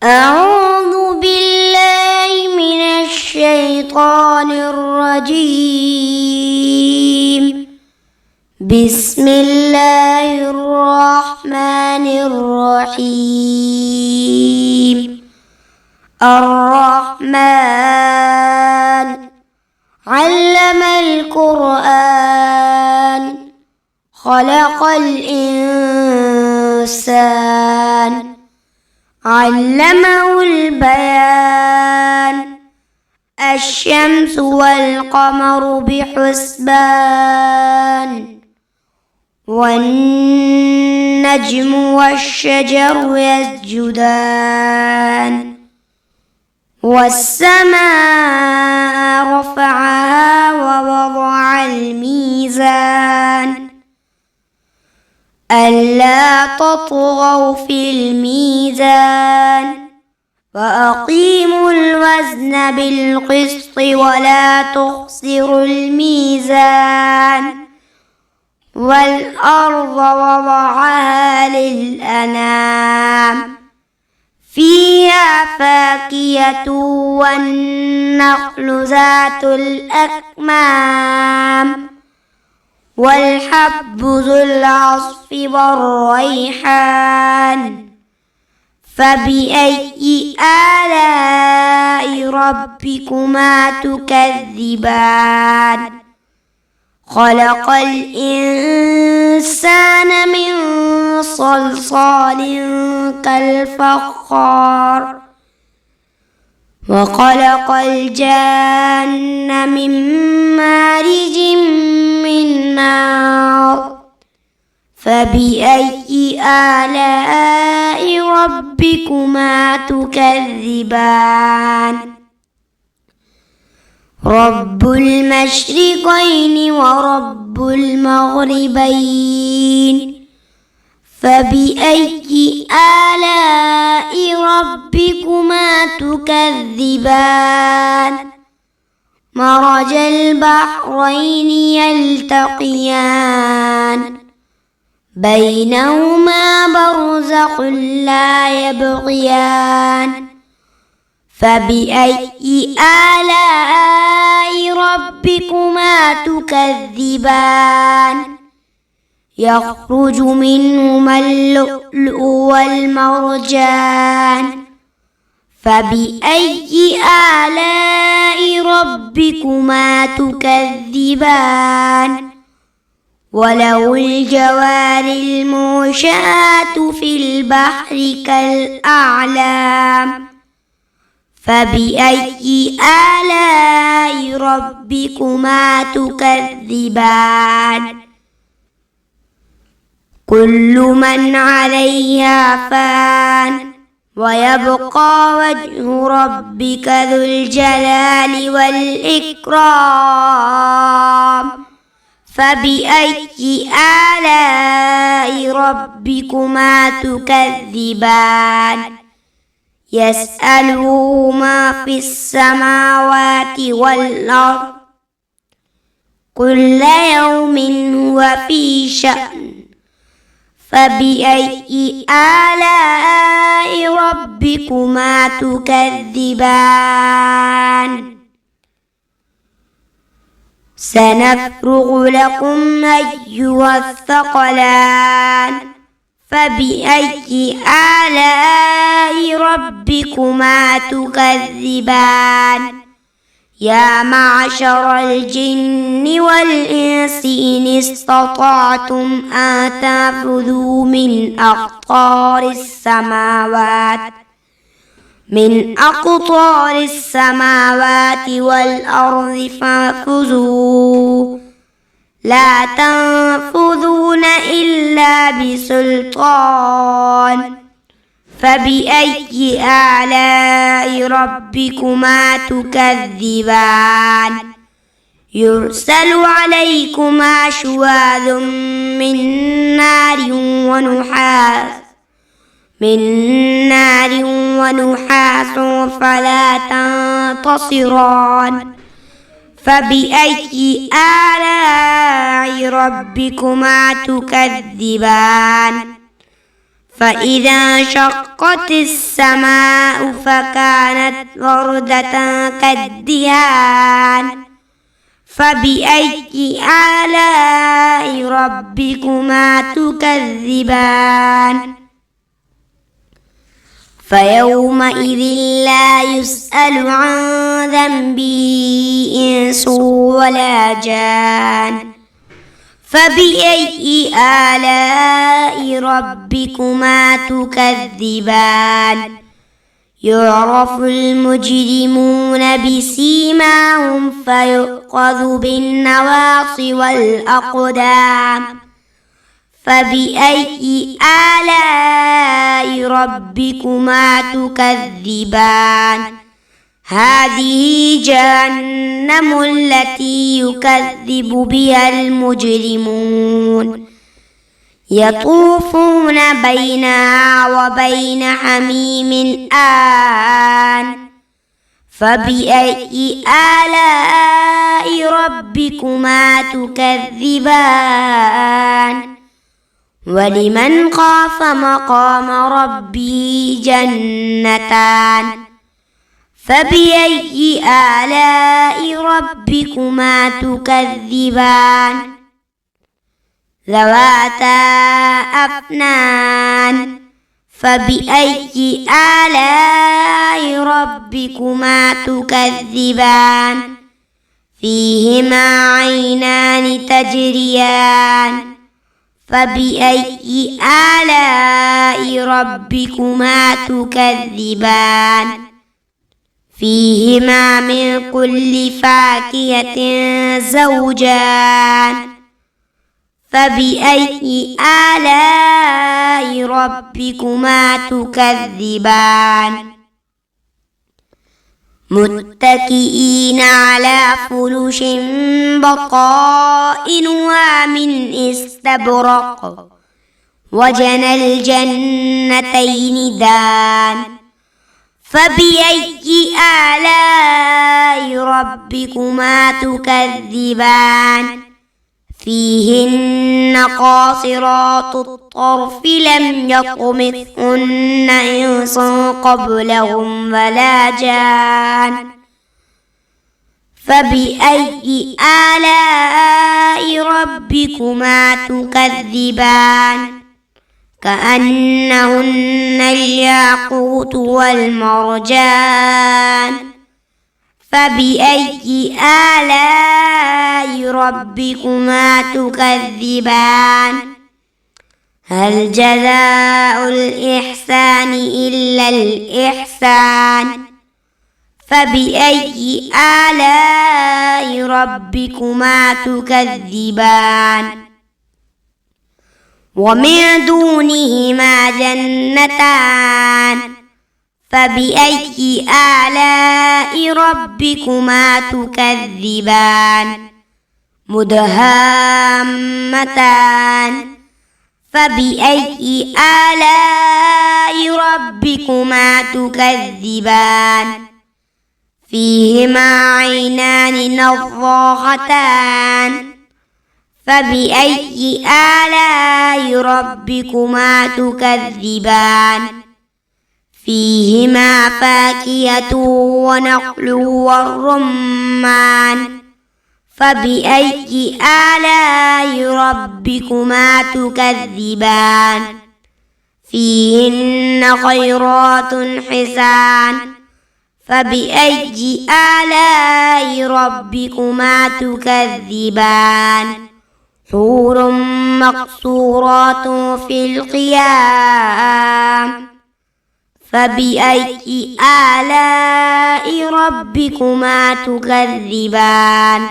أعوذ بالله من الشيطان الرجيم. بسم الله الرحمن الرحيم. الرحمن علم القرآن خلق الإنسان علمه البيان. الشمس والقمر بحسبان والنجم والشجر يسجدان والسماء رفعها ووضع الميزان ألا تطغوا في الميزان وأقيموا الوزن بالقسط ولا تخسروا الميزان والأرض وضعها للأنام فيها فاكهة والنخل ذات الأكمام والحب ذو العصف والريحان. فبأي آلاء ربكما تكذبان؟ خلق الإنسان من صلصال كالفخار وخلق الجان من مارج من نار. فبأي آلاء ربكما تكذبان؟ رب المشرقين ورب المغربين. فبأي آلاء ربكما تكذبان؟ مرج البحرين يلتقيان بينهما برزخ لا يبغيان. فبأي آلاء ربكما تكذبان؟ يخرج منهما اللؤلؤ والمرجان. فبأي آلاء ربكما تكذبان؟ وله الجوار المنشآت في البحر كالأعلام. فبأي آلاء ربكما تكذبان؟ كل من عليها فان ويبقى وجه ربك ذو الجلال والإكرام. فبأي آلاء ربكما تكذبان؟ يسأله ما في السماوات والأرض كل يوم هو في شأن. فبأي آلاء ربكما تكذبان؟ سنفرغ لكم أيها الثقلان. فبأي آلاء ربكما تكذبان؟ يا معشر الجن والإنس إن استطعتم أن تنفذوا من أقطار السماوات والأرض فانفذوا لا تنفذون إلا بسلطان. فبأي آلاء ربكما تكذبان؟ يرسل عليكما شواظ من نار ونحاس فلا تنتصران. فبأي آلاء ربكما تكذبان؟ فإذا انشقت السماء فكانت وردة كالدهان فبأي آلاء ربكما تكذبان فيومئذ لا يسأل عن ذنبه إنس ولا جان فبأي آلاء ربكما تكذبان يعرف المجرمون بسيماهم فيؤخذ بالنواصي والأقدام فبأي آلاء ربكما تكذبان هذه جهنم التي يكذب بها المجرمون يطوفون بينها وبين حميم آن فبأي آلاء ربكما تكذبان ولمن خاف مقام ربه جنتان فبأي آلاء ربكما تكذبان ذواتا أفنان فبأي آلاء ربكما تكذبان فيهما عينان تجريان فبأي آلاء ربكما تكذبان فيهما من كل فاكهة زوجان فبأي آلاء ربكما تكذبان متكئين على فرش بطائنها من استبرق وجنى الجنتين دان فبأي آلاء ربكما تكذبان فيهن قاصرات الطرف لم يطمثهن إنس قبلهم ولا جان فبأي آلاء ربكما تكذبان كأنهن الياقوت والمرجان فبأي آلاء ربكما تكذبان هل جزاء الإحسان إلا الإحسان فبأي آلاء ربكما تكذبان ومن دونهما جنتان فبأي آلاء ربكما تكذبان مدهامتان فبأي آلاء ربكما تكذبان فيهما عينان نضاختان فبأي آلاء ربكما تكذبان فيهما فاكهة ونخل والرمان فبأي آلاء ربكما تكذبان فيهن خيرات حسان فبأي آلاء ربكما تكذبان حور مقصورات في الخيام فبأي آلاء ربكما تكذبان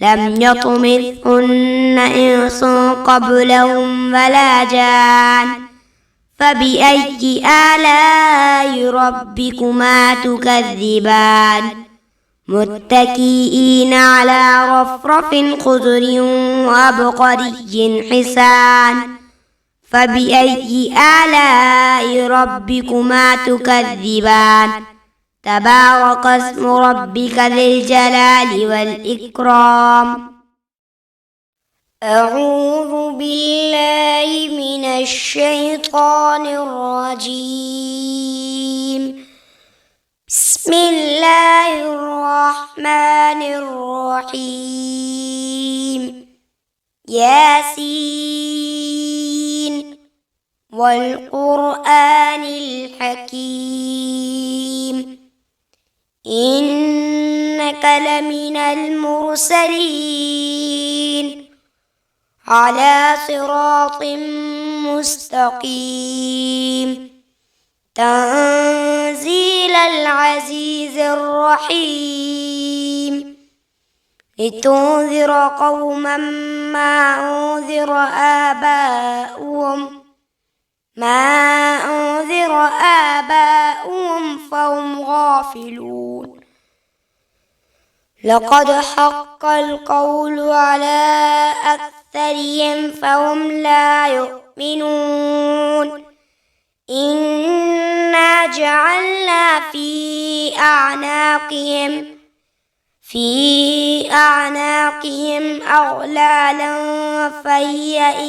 لم يطمثهن إنس قبلهم ولا جان فبأي آلاء ربكما تكذبان متكئين على رفرف خضر وعبقري حسان فبأي آلاء ربكما تكذبان تبارك اسم ربك ذي الجلال والإكرام أعوذ بالله من من الشيطان الرجيم. بسم الله الرحمن الرحيم. ياسين والقرآن الحكيم إنك لمن المرسلين على صراط مستقيم تنزيل العزيز الرحيم لتنذر قوما ما أنذر آباؤهم فهم غافلون. لقد حق القول على أكثرهم فهم لا يؤمنون. إنا جعلنا في أعناقهم أغلالا فهي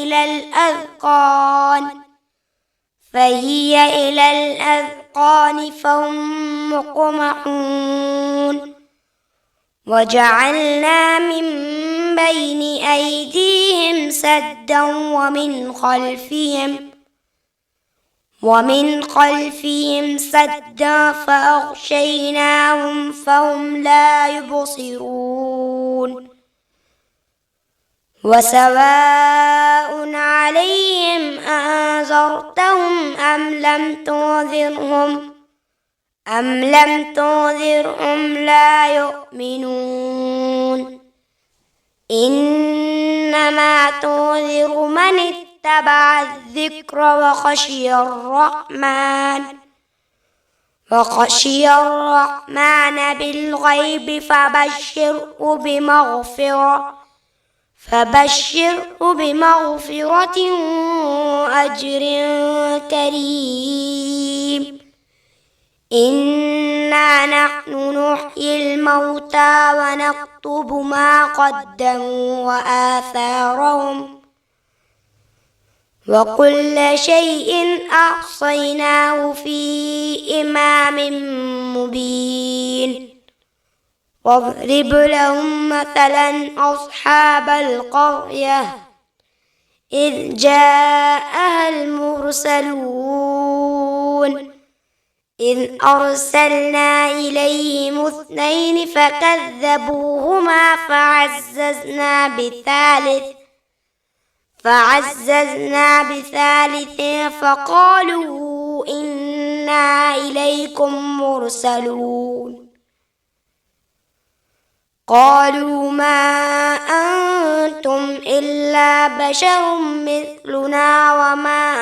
إلى الأذقان فهم مقمحون. وجعلنا من بين أيديهم سدا ومن خلفهم سدا فأغشيناهم فهم لا يبصرون. وسواء عليهم أنذرتهم أم لم تنذرهم لا يؤمنون. إنما تنذر من اتبع الذكر وخشي الرحمن بالغيب فبشره بمغفرة وأجر كريم. إنا نحن نحيي الموتى ونكتب ما قدموا وآثارهم وكل شيء أحصيناه في إمام مبين. واضرب لهم مثلا أصحاب القرية إذ جاءها المرسلون إذ أرسلنا إليهم 2 فكذبوهما فعززنا بثالث فقالوا إنا إليكم مرسلون. قالوا ما أنتم إلا بشر مثلنا وما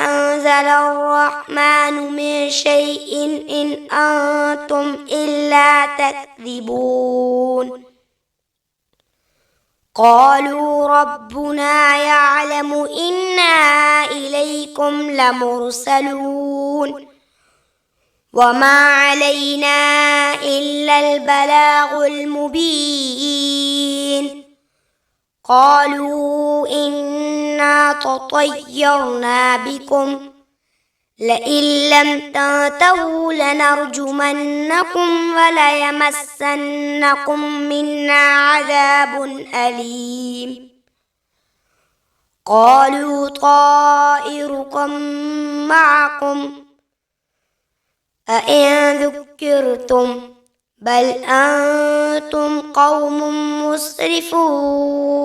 أنزل الرحمن من شيء إن أنتم إلا تكذبون. قالوا ربنا يعلم إنا إليكم لمرسلون وما علينا إلا البلاغ المبين. قالوا إنا تطيرنا بكم لئن لم تنتهوا لنرجمنكم وليمسنكم منا عذاب أليم. قالوا طائركم معكم أئن ذكرتم بل أنتم قوم مسرفون.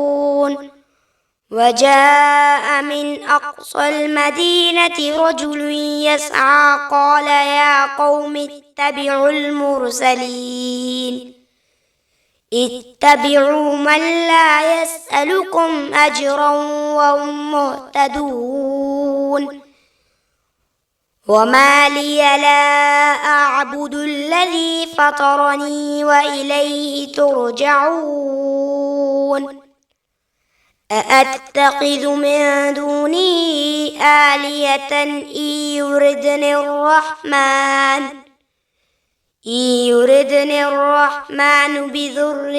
وجاء من أقصى المدينة رجل يسعى قال يا قوم اتبعوا المرسلين اتبعوا من لا يسألكم أجرا وهم مهتدون. وما لي لا أعبد الذي فطرني وإليه ترجعون. أأتخذ من دونه آلهة إن إن يردني الرحمن بضر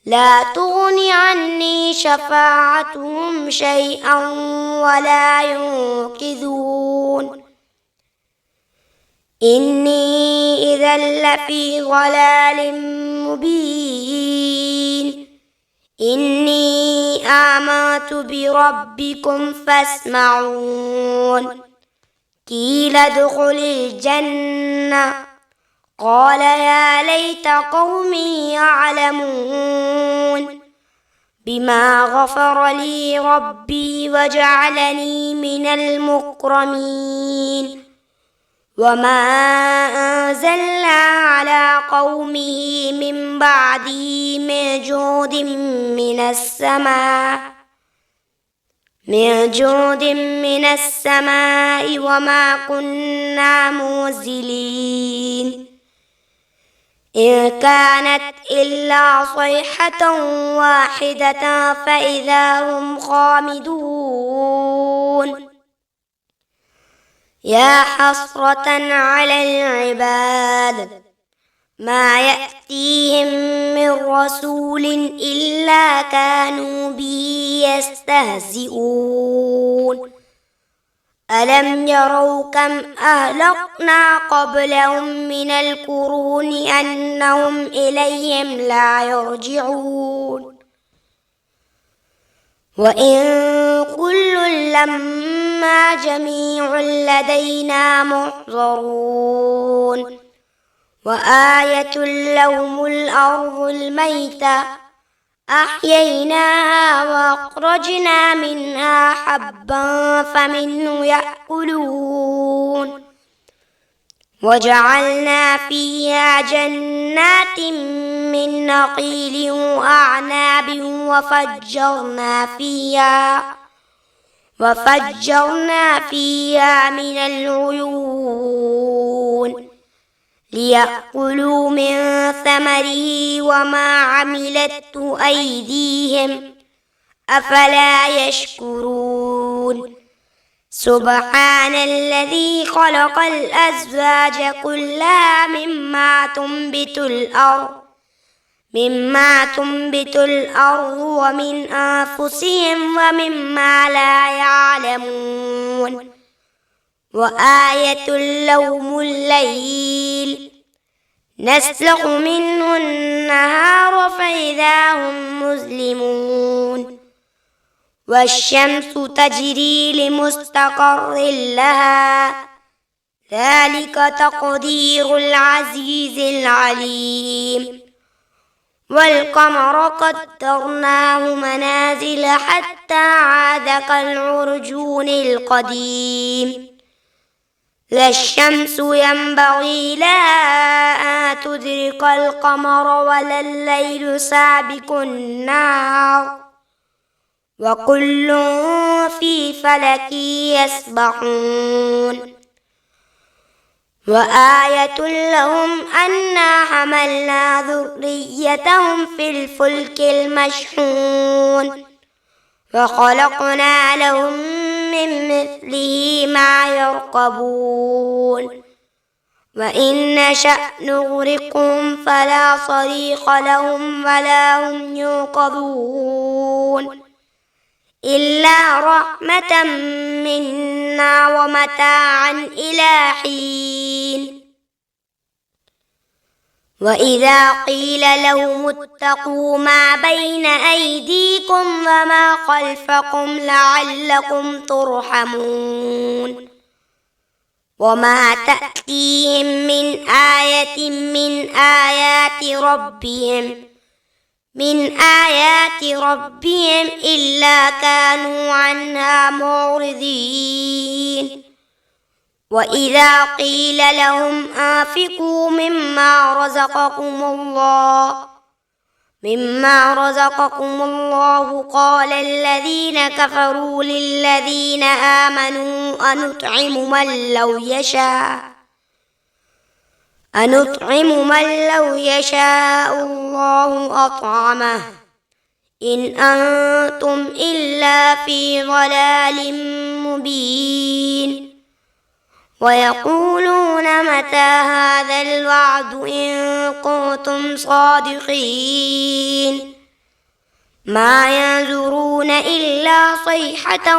لا تغن عني شفاعتهم شيئا ولا ينقذون إني إذا لفي ضلال مبين إني آمنت بربكم فاسمعون قيل ادخل الجنة قال يا ليت قومي يعلمون بما غفر لي ربي وجعلني من المكرمين وما أنزلنا على قومه من بعده من جود من السماء وما كنا منزلين إن كانت إلا صيحة واحدة فإذا هم خامدون يا حسرة على العباد ما يأتيهم من رسول إلا كانوا به يستهزئون ألم يروا كم أهلكنا قبلهم من القرون أنهم إليهم لا يرجعون وإن كل لما جميع لدينا محضرون وآية لهم الأرض الميتة أحييناها وأخرجنا منها حبا فمنه يأكلون وجعلنا فيها جنات من نخيل وأعناب وفجرنا فيها من العيون ليأكلوا من ثمره وما عملته أيديهم أفلا يشكرون سبحان الذي خلق الأزواج كلها مما تنبت الأرض ومن أنفسهم ومما لا يعلمون وآية لهم الليل نسلخ منه النهار فإذا هم مظلمون والشمس تجري لمستقر لها ذلك تقدير العزيز العليم والقمر قدرناه منازل حتى عاد كالعرجون القديم لا الشمس ينبغي لها أن تدرك القمر ولا الليل سابق النهار وكل في فلك يسبحون وآية لهم أنا حملنا ذريتهم في الفلك المشحون وخلقنا لهم من مثله ما يركبون وإن نشأ نغرقهم فلا صريخ لهم ولا هم ينقذون إلا رحمة منا ومتاعا إلى حين وإذا قيل لهم اتقوا ما بين أيديكم وما خلفكم لعلكم ترحمون وما تأتيهم من آية من آيات ربهم إلا كانوا عنها معرضين وإذا قيل لهم أنفقوا مما رزقكم الله قال الذين كفروا للذين آمنوا أنطعم من لو يشاء الله أطعمه إن أنتم إلا في ضلال مبين ويقولون متى هذا الوعد إن كنتم صادقين ما ينظرون إلا صيحة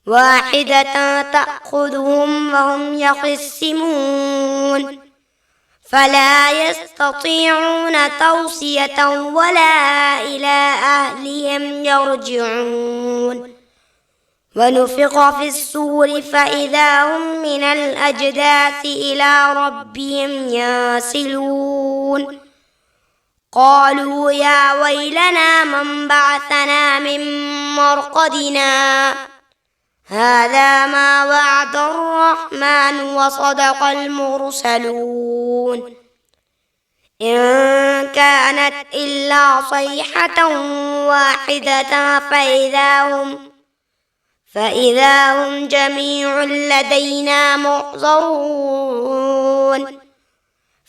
واحدة تأخذهم وهم يخصمون فلا يستطيعون توصية ولا إلى أهلهم يرجعون ونفخ في الصور فإذا هم من الأجداث إلى ربهم ينسلون قالوا يا ويلنا من بعثنا من مرقدنا هذا ما وعد الرحمن وصدق المرسلون إن كانت إلا صيحة واحدة فإذا هم جميع لدينا محضرون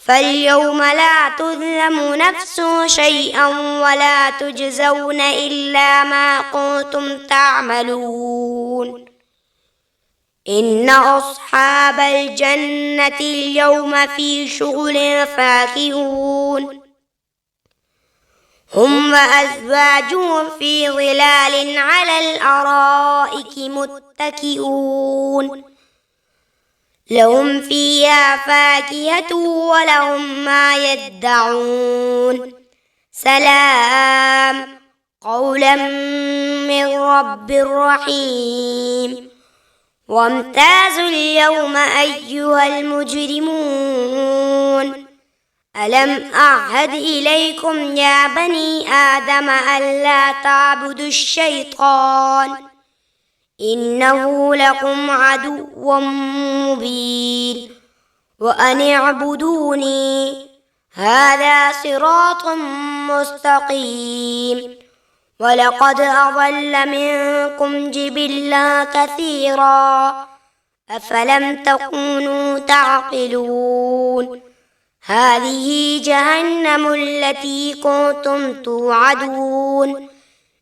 فاليوم لا تظلم نفس شيئا ولا تجزون إلا ما كنتم تعملون إن أصحاب الجنة اليوم في شغل فاكهون هم وأزواجهم في ظلال على الأرائك متكئون لهم فيها فاكهة ولهم ما يدعون سلام قولا من رب رحيم وامتازوا اليوم أيها المجرمون ألم أعهد إليكم يا بني آدم ألا تعبدوا الشيطان إنه لكم عدو مبين وأن اعبدوني هذا صراط مستقيم ولقد أضل منكم جبلا كثيرا أفلم تكونوا تعقلون هذه جهنم التي كنتم توعدون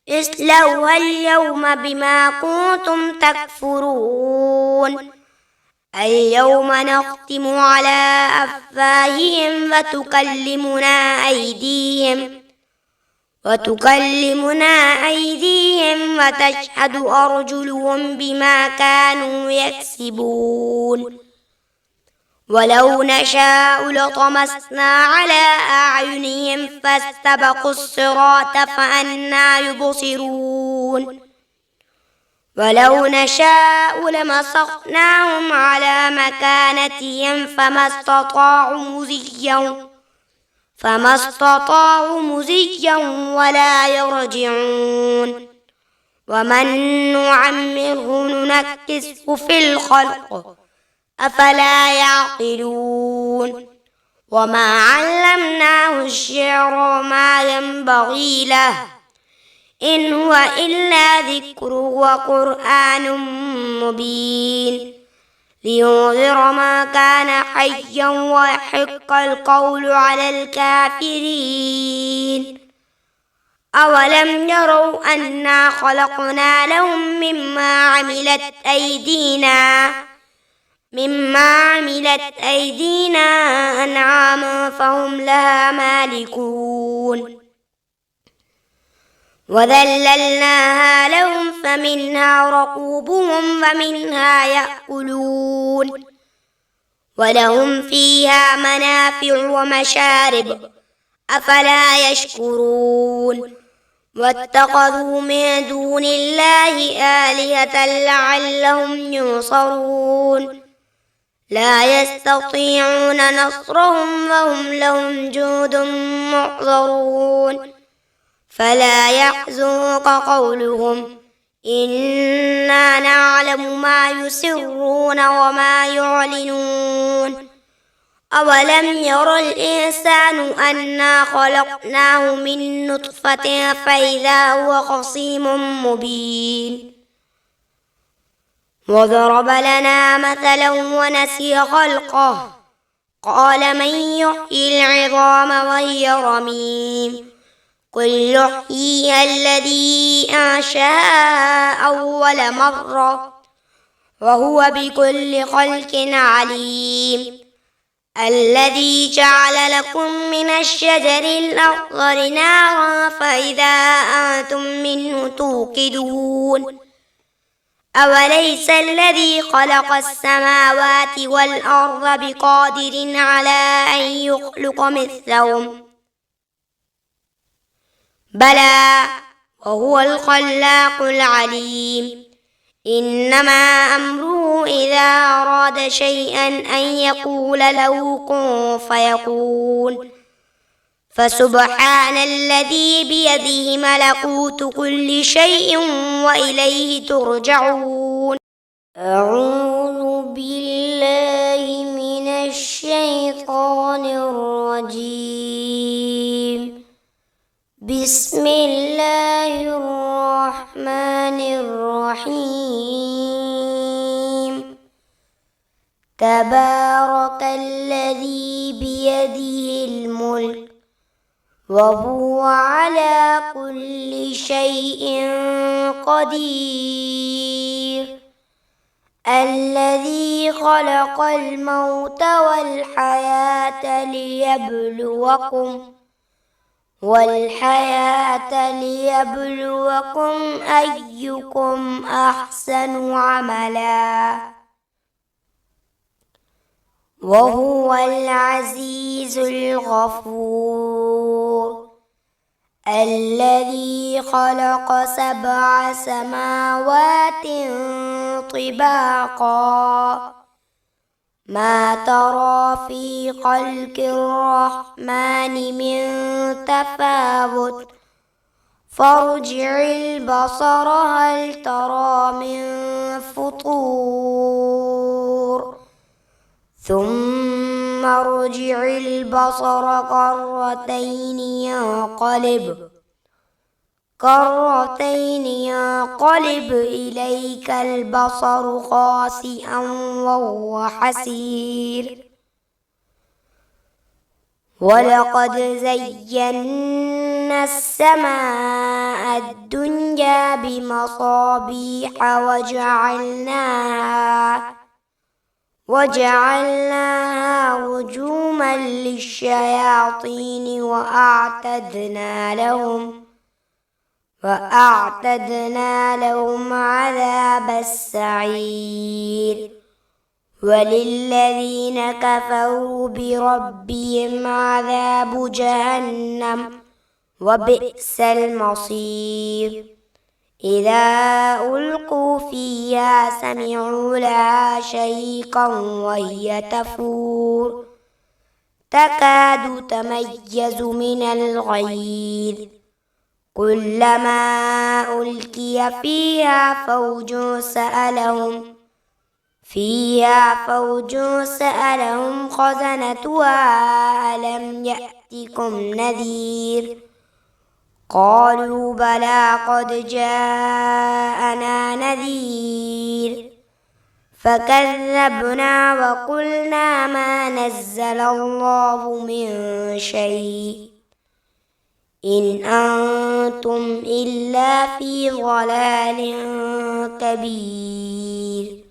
اصلوها اليوم بما كنتم تكفرون اليوم نختم على أفواههم وتكلمنا أيديهم وتشهد أرجلهم بما كانوا يكسبون ولو نشاء لطمسنا على أعينهم فاستبقوا الصراط فأنى يبصرون ولو نشاء لمسخناهم على مكانتهم فما استطاعوا مزيا ولا يرجعون ومن نعمره ننكسه في الخلق أفلا يعقلون وما علمناه الشعر وما ينبغي له إن هو إلا ذكر وقرآن مبين لينذر ما كان حيا ويحق القول على الكافرين أولم يروا أنا خلقنا لهم مما عملت أيدينا أنعاما فهم لها مالكون وذللناها لهم فمنها ركوبهم ومنها يأكلون ولهم فيها منافع ومشارب أفلا يشكرون واتخذوا من دون الله آلهة لعلهم ينصرون لا يستطيعون نصرهم وهم لهم جند محضرون فلا يحزنك قولهم إنا نعلم ما يسرون وما يعلنون أولم ير الإنسان أنا خلقناه من نطفة فإذا هو خصيم مبين وضرب لنا مثلا ونسي خلقه قال من يحيي العظام وهي رميم قل يحييها الذي أنشأها أول مرة وهو بكل خلق عليم الذي جعل لكم من الشجر الأخضر نارا فإذا أنتم منه توقدون أوليس الذي خلق السماوات والأرض بقادر على أن يخلق مثلهم بلى وهو الخلاق العليم إنما أمره إذا أراد شيئا أن يقول له كن فيكون فسبحان الذي بيده ملكوت كل شيء وإليه ترجعون أعوذ بالله من الشيطان الرجيم بسم الله الرحمن الرحيم تبارك الذي بيده الملك وهو على كل شيء قدير الذي خلق الموت والحياة ليبلوكم أيكم أحسن عملا وهو العزيز الغفور الذي خلق 7 سماوات طباقا ما ترى في خلق الرحمن من تفاوت فارجع البصر هل ترى من فطور ثم ارجع البصر كرتين ينقلب إليك البصر خاسئا وهو حسير ولقد زينا السماء الدنيا بمصابيح وجعلناها رجوما للشياطين وأعتدنا لهم عذاب السعير وللذين كفروا بربهم عذاب جهنم وبئس المصير إذا ألقوا فيها سمعوا لها شهيقا وهي تفور تكاد تميز من الغيظ كلما ألقي فيها فوج سألهم خزنتها ألم يأتكم نذير قالوا بلى قد جاءنا نذير فكذبنا وقلنا ما نزل الله من شيء إن أنتم إلا في ضلال كبير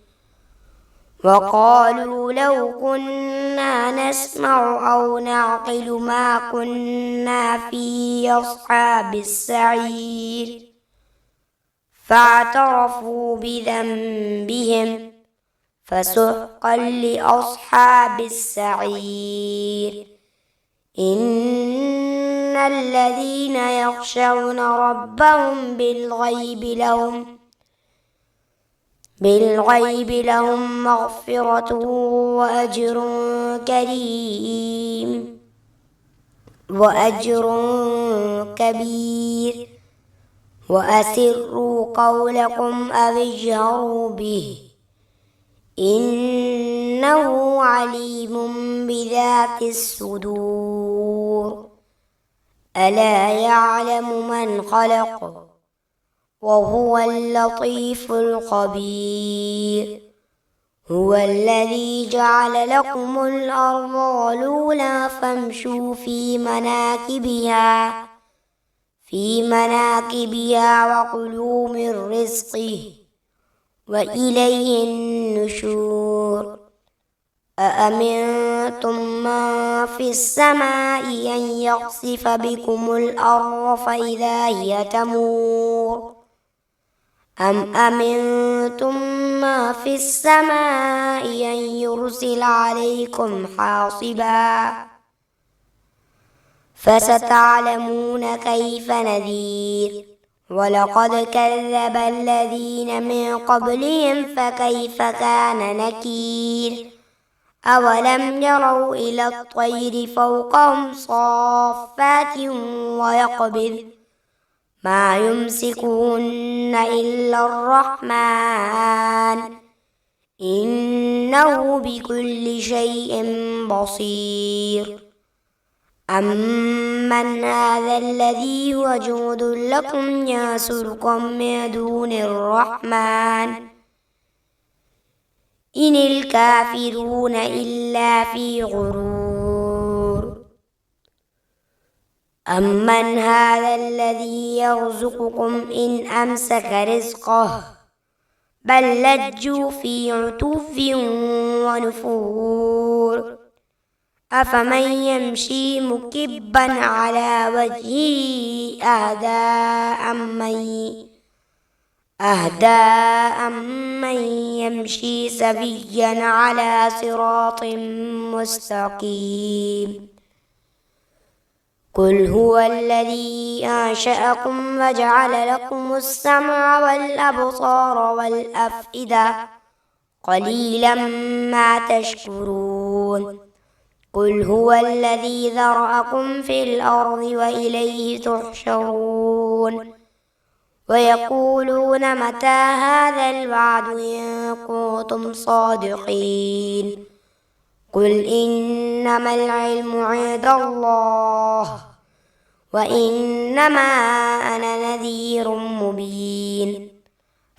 وقالوا لو كنا نسمع أو نعقل ما كنا في أصحاب السعير فاعترفوا بذنبهم فسحقا لأصحاب السعير إن الذين يخشون ربهم بالغيب لهم مغفرة وأجر كبير وأسروا قولكم أو اجهروا به إنه عليم بذات الصدور ألا يعلم من خلق وهو اللطيف الخبير هو الذي جعل لكم الأرض ذلولا فامشوا في مناكبها في مناكبها وكلوا من رزقه وإليه النشور أأمنتم من في السماء أن يخسف بكم الأرض فإذا هي تمور أم أمنتم من في السماء أن يرسل عليكم حاصبا فستعلمون كيف نذير ولقد كذب الذين من قبلهم فكيف كان نكير أولم يروا إلى الطير فوقهم صافات ويقبض ما يمسكهن إلا الرحمن إنه بكل شيء بصير أمن هذا الذي هو جند لكم ينصركم من دون الرحمن إن الكافرون إلا في غرور أمن هذا الذي يرزقكم إن أمسك رزقه بل لجوا في عتو ونفور أفمن يمشي مكبا على وجهه أهدى أمن يمشي سويا على صراط مستقيم قل هو الذي أنشأكم وجعل لكم السمع والأبصار والأفئدة قليلا ما تشكرون قل هو الذي ذرأكم في الأرض وإليه تحشرون ويقولون متى هذا الوعد إن كنتم صادقين قل إنما العلم عند الله وإنما أنا نذير مبين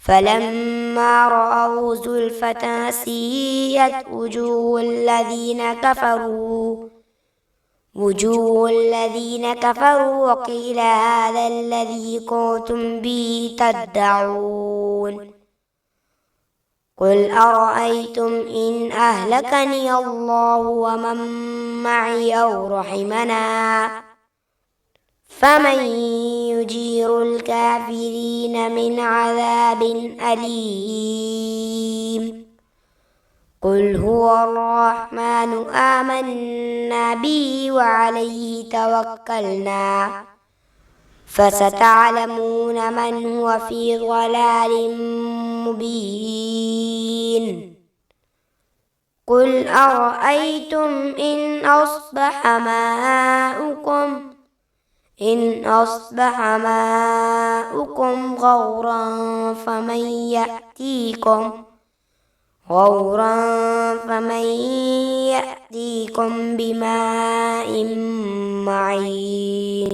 فلما رأوا زلفة سيئت وجوه الذين كفروا وقيل هذا الذي كنتم به تدعون قل أرأيتم إن أهلكني الله ومن معي أو رحمنا فمن يجير الكافرين من عذاب أليم قل هو الرحمن آمنا به وعليه توكلنا فستعلمون من هو في ضلال مبين قل أرأيتم إن أصبح ماؤكم غورا فمن يأتيكم بماء معين